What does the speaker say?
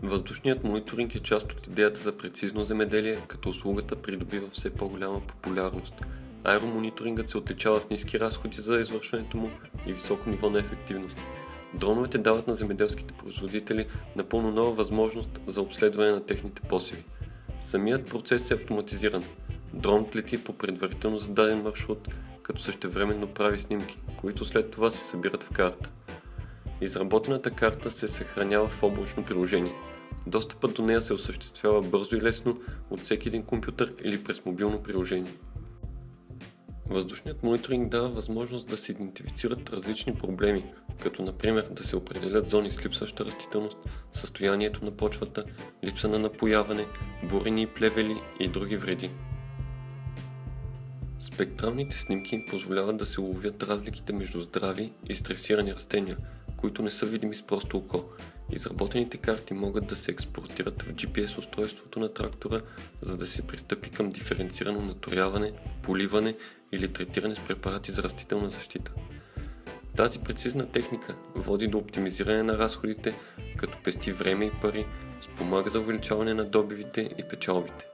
Въздушният мониторинг е част от идеята за прецизно земеделие, като услугата придобива все по-голяма популярност. Аеромониторингът се отличава с ниски разходи за извършването му и високо ниво на ефективност. Дроновете дават на земеделските производители напълно нова възможност за обследване на техните посеви. Самият процес е автоматизиран. Дронът лети по предварително зададен маршрут, като същевременно прави снимки, които след това се събират в карта. Изработената карта се съхранява в облачно приложение. Достъпът до нея се осъществява бързо и лесно от всеки един компютър или през мобилно приложение. Въздушният мониторинг дава възможност да се идентифицират различни проблеми, като например да се определят зони с липсваща растителност, състоянието на почвата, липса на напояване, бурени и плевели и други вреди. Спектралните снимки позволяват да се уловят разликите между здрави и стресирани растения, които не са видими с просто око. Изработените карти могат да се експортират в GPS устройството на трактора, за да се пристъпи към диференцирано наторяване, поливане или третиране с препарати за растителна защита. Тази прецизна техника води до оптимизиране на разходите, като пести време и пари, спомага за увеличаване на добивите и печалбите.